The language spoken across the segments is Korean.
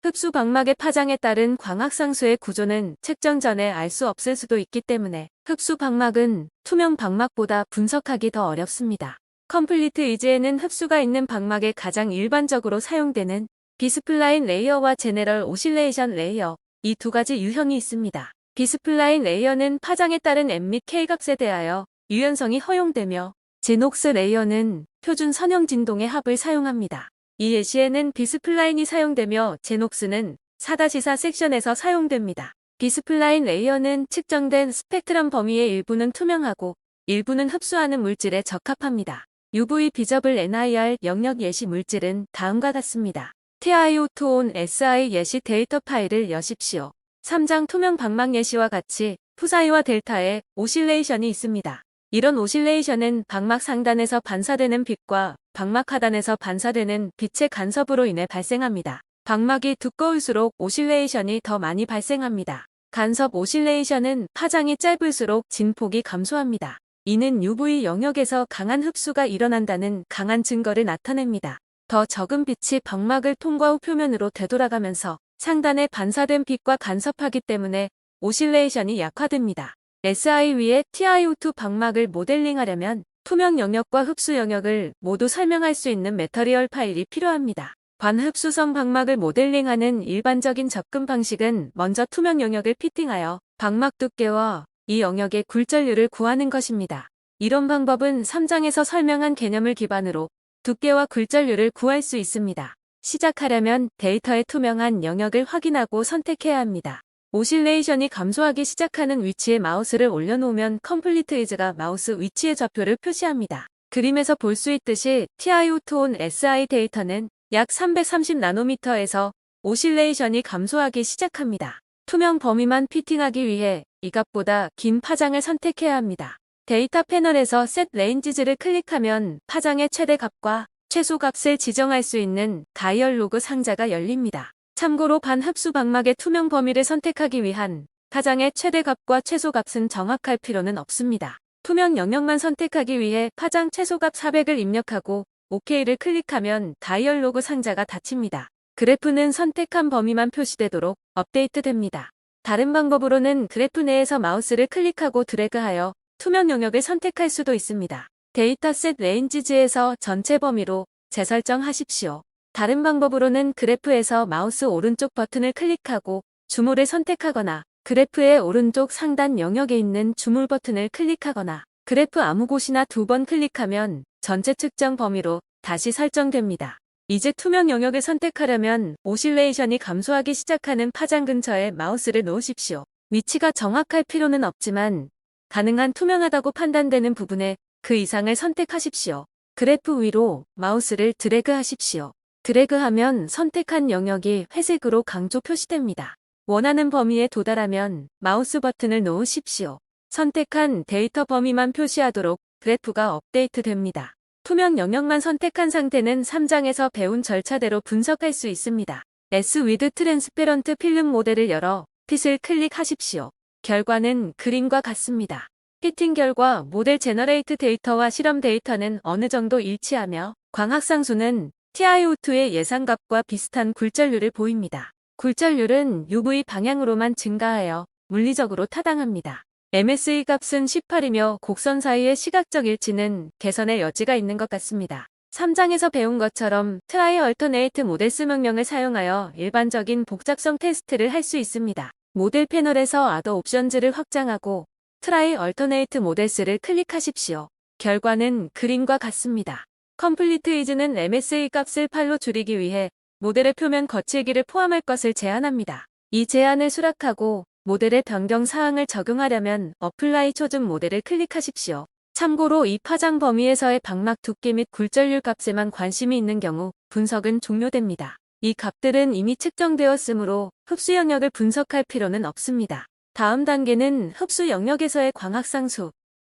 흡수 방막의 파장에 따른 광학상수의 구조는 측정 전에 알 수 없을 수도 있기 때문에 흡수 방막은 투명 방막보다 분석하기 더 어렵습니다. 컴플리트 이지에는 흡수가 있는 방막에 가장 일반적으로 사용되는 비스플라인 레이어와 제네럴 오실레이션 레이어, 이 두 가지 유형이 있습니다. 비스플라인 레이어는 파장에 따른 M 및 K값에 대하여 유연성이 허용되며, 제녹스 레이어는 표준 선형 진동의 합을 사용합니다. 이 예시에는 비스플라인이 사용되며 제녹스는 4-4 섹션에서 사용됩니다. 비스플라인 레이어는 측정된 스펙트럼 범위의 일부는 투명하고 일부는 흡수하는 물질에 적합합니다. UV 비저블 NIR 영역 예시 물질은 다음과 같습니다. TiO2 on SI 예시 데이터 파일을 여십시오. 3장 투명 방막 예시와 같이 푸사이와 델타에 오실레이션이 있습니다. 이런 오실레이션은 방막 상단에서 반사되는 빛과 방막 하단에서 반사되는 빛의 간섭으로 인해 발생합니다. 방막이 두꺼울수록 오실레이션이 더 많이 발생합니다. 간섭 오실레이션은 파장이 짧을수록 진폭이 감소합니다. 이는 UV 영역에서 강한 흡수가 일어난다는 강한 증거를 나타냅니다. 더 적은 빛이 방막을 통과 후 표면으로 되돌아가면서 상단에 반사된 빛과 간섭하기 때문에 오실레이션이 약화됩니다. SI 위에 TiO2 방막을 모델링하려면 투명 영역과 흡수 영역을 모두 설명할 수 있는 매터리얼 파일이 필요합니다. 반흡수성 방막을 모델링하는 일반적인 접근 방식은 먼저 투명 영역을 피팅하여 방막 두께와 이 영역의 굴절률을 구하는 것입니다. 이런 방법은 3장에서 설명한 개념을 기반으로 두께와 굴절률을 구할 수 있습니다. 시작하려면 데이터의 투명한 영역을 확인하고 선택해야 합니다. 오실레이션이 감소하기 시작하는 위치에 마우스를 올려놓으면 컴플리트 이즈가 마우스 위치의 좌표를 표시합니다. 그림에서 볼 수 있듯이 TiO2 on SI 데이터는 약 330나노미터에서 오실레이션이 감소하기 시작합니다. 투명 범위만 피팅하기 위해 이 값보다 긴 파장을 선택해야 합니다. 데이터 패널에서 Set Ranges를 클릭하면 파장의 최대값과 최소값을 지정할 수 있는 다이얼로그 상자가 열립니다. 참고로 반흡수 방막의 투명 범위를 선택하기 위한 파장의 최대값과 최소값은 정확할 필요는 없습니다. 투명 영역만 선택하기 위해 파장 최소값 400을 입력하고 OK를 클릭하면 다이얼로그 상자가 닫힙니다. 그래프는 선택한 범위만 표시되도록 업데이트됩니다. 다른 방법으로는 그래프 내에서 마우스를 클릭하고 드래그하여 투명 영역을 선택할 수도 있습니다. 데이터셋 레인지즈에서 전체 범위로 재설정하십시오. 다른 방법으로는 그래프에서 마우스 오른쪽 버튼을 클릭하고 줌을을 선택하거나 그래프의 오른쪽 상단 영역에 있는 줌을 버튼을 클릭하거나 그래프 아무 곳이나 2번 클릭하면 전체 측정 범위로 다시 설정됩니다. 이제 투명 영역을 선택하려면 오실레이션이 감소하기 시작하는 파장 근처에 마우스를 놓으십시오. 위치가 정확할 필요는 없지만 가능한 투명하다고 판단되는 부분에 그 이상을 선택하십시오. 그래프 위로 마우스를 드래그하십시오. 드래그하면 선택한 영역이 회색으로 강조 표시됩니다. 원하는 범위에 도달하면 마우스 버튼을 놓으십시오. 선택한 데이터 범위만 표시하도록 그래프가 업데이트됩니다. 투명 영역만 선택한 상태는 3장에서 배운 절차대로 분석할 수 있습니다. S-With 트랜스페런트 필름 모델을 열어 핏을 클릭하십시오. 결과는 그림과 같습니다. 피팅 결과 모델 제너레이트 데이터와 실험 데이터는 어느 정도 일치하며 광학상수는 TiO2의 예상값과 비슷한 굴절률을 보입니다. 굴절률은 UV 방향으로만 증가하여 물리적으로 타당합니다. MSE 값은 18이며 곡선 사이의 시각적 일치는 개선의 여지가 있는 것 같습니다. 3장에서 배운 것처럼 트라이 얼터네이트 모델스 명령을 사용하여 일반적인 복잡성 테스트를 할 수 있습니다. 모델 패널에서 아더 옵션즈를 확장하고 트라이 얼터네이트 모델스를 클릭하십시오. 결과는 그림과 같습니다. 컴플리트 이즈는 MSE 값을 8로 줄이기 위해 모델의 표면 거칠기를 포함할 것을 제한합니다. 이 제한을 수락하고 모델의 변경 사항을 적용하려면 어플라이 초점 모델을 클릭하십시오. 참고로 이 파장 범위에서의 방막 두께 및 굴절률 값에만 관심이 있는 경우 분석은 종료됩니다. 이 값들은 이미 측정되었으므로 흡수 영역을 분석할 필요는 없습니다. 다음 단계는 흡수 영역에서의 광학상수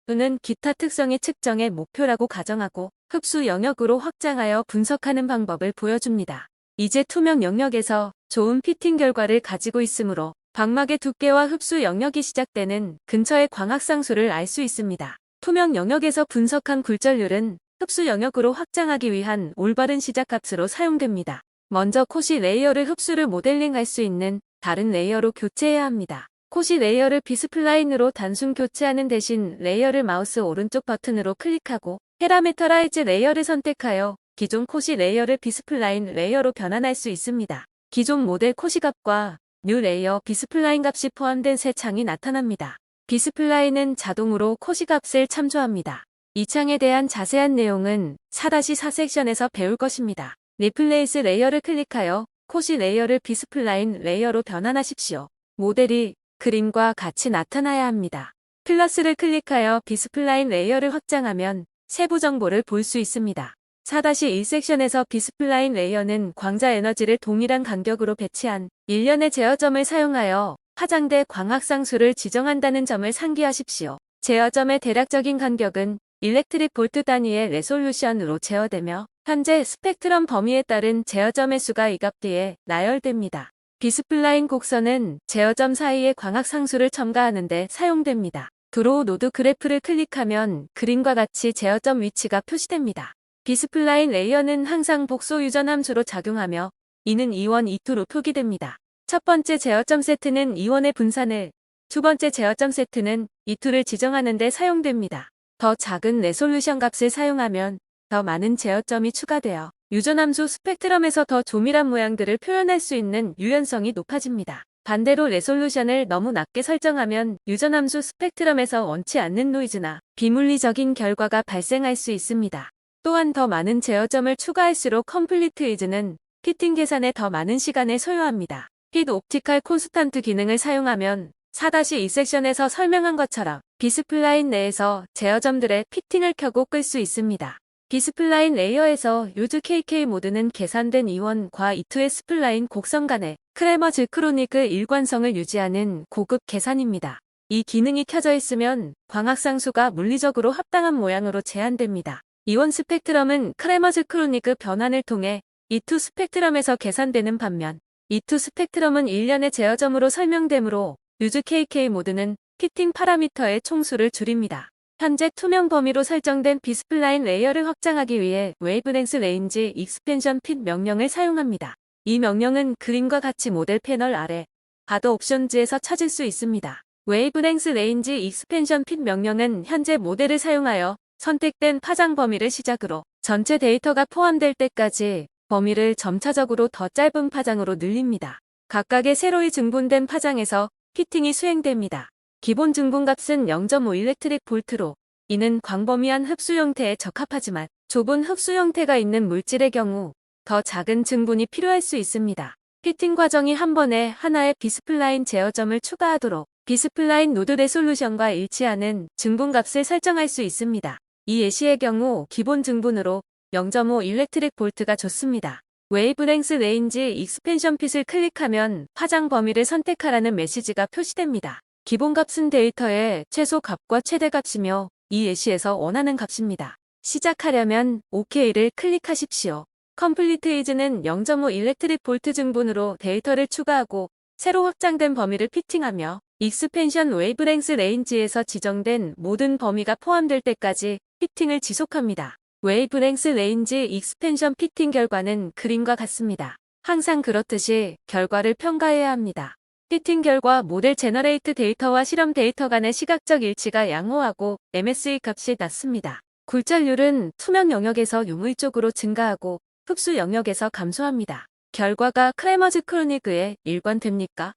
또는 기타 특성의 측정의 목표라고 가정하고 흡수 영역으로 확장하여 분석하는 방법을 보여줍니다. 이제 투명 영역에서 좋은 피팅 결과를 가지고 있으므로 방막의 두께와 흡수 영역이 시작되는 근처의 광학상수를 알 수 있습니다. 투명 영역에서 분석한 굴절률은 흡수 영역으로 확장하기 위한 올바른 시작값으로 사용됩니다. 먼저 콧이 레이어를 흡수를 모델링할 수 있는 다른 레이어로 교체해야 합니다. 콧이 레이어를 비스플라인으로 단순 교체하는 대신 레이어를 마우스 오른쪽 버튼으로 클릭하고 페라메터라이즈 레이어를 선택하여 기존 콧이 레이어를 비스플라인 레이어로 변환할 수 있습니다. 기존 모델 콧이 값과 뉴 레이어 비스플라인 값이 포함된 새 창이 나타납니다. 비스플라인은 자동으로 콧이 값을 참조합니다. 이 창에 대한 자세한 내용은 4-4 섹션에서 배울 것입니다. 리플레이스 레이어를 클릭하여 콧이 레이어를 비스플라인 레이어로 변환하십시오. 모델이 그림과 같이 나타나야 합니다. 플러스를 클릭하여 비스플라인 레이어를 확장하면 세부 정보를 볼 수 있습니다. 4-1 섹션에서 비스플라인 레이어는 광자 에너지를 동일한 간격으로 배치한 일련의 제어점을 사용하여 파장대 광학상수를 지정한다는 점을 상기하십시오. 제어점의 대략적인 간격은 일렉트릭 볼트 단위의 레솔루션으로 제어되며 현재 스펙트럼 범위에 따른 제어점의 수가 이 값 뒤에 나열됩니다. 비스플라인 곡선은 제어점 사이의 광학상수를 첨가하는 데 사용됩니다. 드로우 노드 그래프를 클릭하면 그림과 같이 제어점 위치가 표시됩니다. 비스플라인 레이어는 항상 복소 유전 함수로 작용하며 이는 2원 2투로 표기됩니다. 첫 번째 제어점 세트는 2원의 분산을, 두 번째 제어점 세트는 2투를 지정하는 데 사용됩니다. 더 작은 레솔루션 값을 사용하면 더 많은 제어점이 추가되어 유전함수 스펙트럼에서 더 조밀한 모양들을 표현할 수 있는 유연성이 높아집니다. 반대로 레솔루션을 너무 낮게 설정하면 유전함수 스펙트럼에서 원치 않는 노이즈나 비물리적인 결과가 발생할 수 있습니다. 또한 더 많은 제어점을 추가할수록 컴플리트 이즈는 피팅 계산에 더 많은 시간을 소요합니다. 핏 옵티컬 콘스탄트 기능을 사용하면 4-2 섹션에서 설명한 것처럼 비스플라인 내에서 제어점들의 피팅을 켜고 끌 수 있습니다. 비스플라인 레이어에서 유즈 KK 모드는 계산된 2원과 2투의 스플라인 곡선 간의 크레머 즈크로니크 일관성을 유지하는 고급 계산입니다. 이 기능이 켜져 있으면 광학상수가 물리적으로 합당한 모양으로 제한됩니다. 2원 스펙트럼은 크레머 즈크로니크 변환을 통해 2투 스펙트럼에서 계산되는 반면 2투 스펙트럼은 일련의 제어점으로 설명되므로 유즈 KK 모드는 피팅 파라미터의 총수를 줄입니다. 현재 투명 범위로 설정된 비스플라인 레이어를 확장하기 위해 웨이브랭스 레인지 익스펜션 핏 명령을 사용합니다. 이 명령은 그림과 같이 모델 패널 아래 바더 옵션즈에서 찾을 수 있습니다. 웨이브랭스 레인지 익스펜션 핏 명령은 현재 모델을 사용하여 선택된 파장 범위를 시작으로 전체 데이터가 포함될 때까지 범위를 점차적으로 더 짧은 파장으로 늘립니다. 각각의 세로의 증분된 파장에서 피팅이 수행됩니다. 기본 증분값은 0.5 일렉트릭 볼트로 이는 광범위한 흡수 형태에 적합하지만 좁은 흡수 형태가 있는 물질의 경우 더 작은 증분이 필요할 수 있습니다. 피팅 과정이 한 번에 하나의 비스플라인 제어점을 추가하도록 비스플라인 노드 레솔루션과 일치하는 증분값을 설정할 수 있습니다. 이 예시의 경우 기본 증분으로 0.5 일렉트릭 볼트가 좋습니다. 웨이브랭스 레인지 익스펜션 핏을 클릭하면 파장 범위를 선택하라는 메시지가 표시됩니다. 기본값은 데이터의 최소 값과 최대 값이며 이 예시에서 원하는 값입니다. 시작하려면 OK를 클릭하십시오. 컴플리트 이즈는 0.5 일렉트릭 볼트 증분으로 데이터를 추가하고 새로 확장된 범위를 피팅하며 익스펜션 웨이브랭스 레인지에서 지정된 모든 범위가 포함될 때까지 피팅을 지속합니다. 웨이브랭스 레인지 익스펜션 피팅 결과는 그림과 같습니다. 항상 그렇듯이 결과를 평가해야 합니다. 피팅 결과 모델 제너레이트 데이터와 실험 데이터 간의 시각적 일치가 양호하고 MSE 값이 낮습니다. 굴절률은 투명 영역에서 유물적으로 증가하고 흡수 영역에서 감소합니다. 결과가 크레머즈 크로니그에 일관됩니까?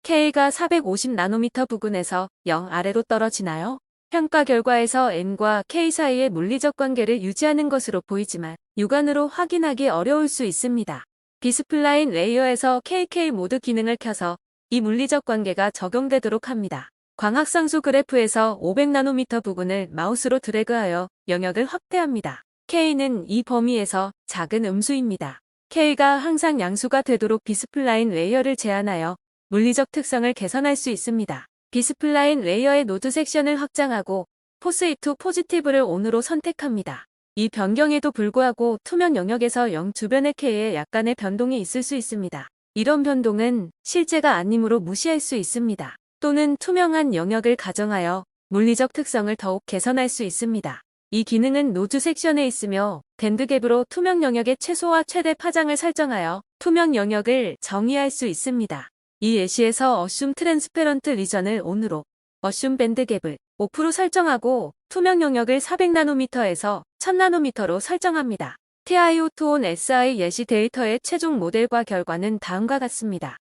K가 450나노미터 부근에서 0 아래로 떨어지나요? 평가 결과에서 N과 K 사이의 물리적 관계를 유지하는 것으로 보이지만 육안으로 확인하기 어려울 수 있습니다. 비스플라인 레이어에서 KK 모드 기능을 켜서 이 물리적 관계가 적용되도록 합니다. 광학상수 그래프에서 500나노미터 부분을 마우스로 드래그하여 영역을 확대합니다. K는 이 범위에서 작은 음수입니다. K가 항상 양수가 되도록 비스플라인 레이어를 제한하여 물리적 특성을 개선할 수 있습니다. 비스플라인 레이어의 노드 섹션을 확장하고 포스 이투 포지티브를 ON으로 선택합니다. 이 변경에도 불구하고 투명 영역에서 0 주변의 K에 약간의 변동이 있을 수 있습니다. 이런 변동은 실제가 아니므로 무시할 수 있습니다. 또는 투명한 영역을 가정하여 물리적 특성을 더욱 개선할 수 있습니다. 이 기능은 노드 섹션에 있으며 밴드갭으로 투명 영역의 최소와 최대 파장을 설정하여 투명 영역을 정의할 수 있습니다. 이 예시에서 어슘 트랜스페런트 리전을 ON으로, 어슘 밴드 갭을 5% 설정하고 투명 영역을 400나노미터에서 1000나노미터로 설정합니다. TiO2on Si 예시 데이터의 최종 모델과 결과는 다음과 같습니다.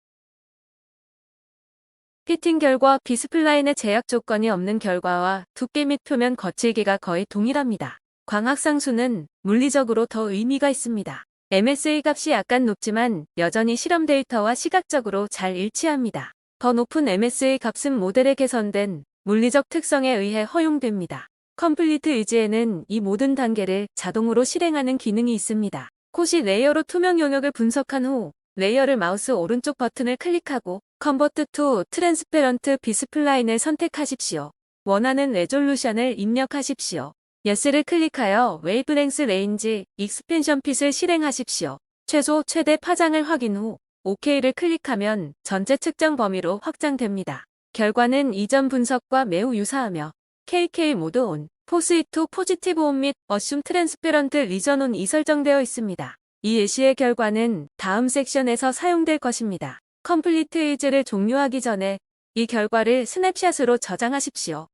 피팅 결과 비스플라인의 제약 조건이 없는 결과와 두께 및 표면 거칠기가 거의 동일합니다. 광학상수는 물리적으로 더 의미가 있습니다. MSA 값이 약간 높지만 여전히 실험 데이터와 시각적으로 잘 일치합니다. 더 높은 MSA 값은 모델의 개선된 물리적 특성에 의해 허용됩니다. 컴플리트 이지에는 이 모든 단계를 자동으로 실행하는 기능이 있습니다. 콧이 레이어로 투명 영역을 분석한 후 레이어를 마우스 오른쪽 버튼을 클릭하고 컨버트 투 트랜스페런트 비스플라인을 선택하십시오. 원하는 레졸루션을 입력하십시오. 예스를 클릭하여 웨이브랭스 레인지 익스펜션 핏을 실행하십시오. 최소 최대 파장을 확인 후 OK를 클릭하면 전체 측정 범위로 확장됩니다. 결과는 이전 분석과 매우 유사하며 KK 모드 온, 포스이트 포지티브 온 및 어슘 트랜스페런트 리전 온이 설정되어 있습니다. 이 예시의 결과는 다음 섹션에서 사용될 것입니다. 컴플리트 이즈를 종료하기 전에 이 결과를 스냅샷으로 저장하십시오.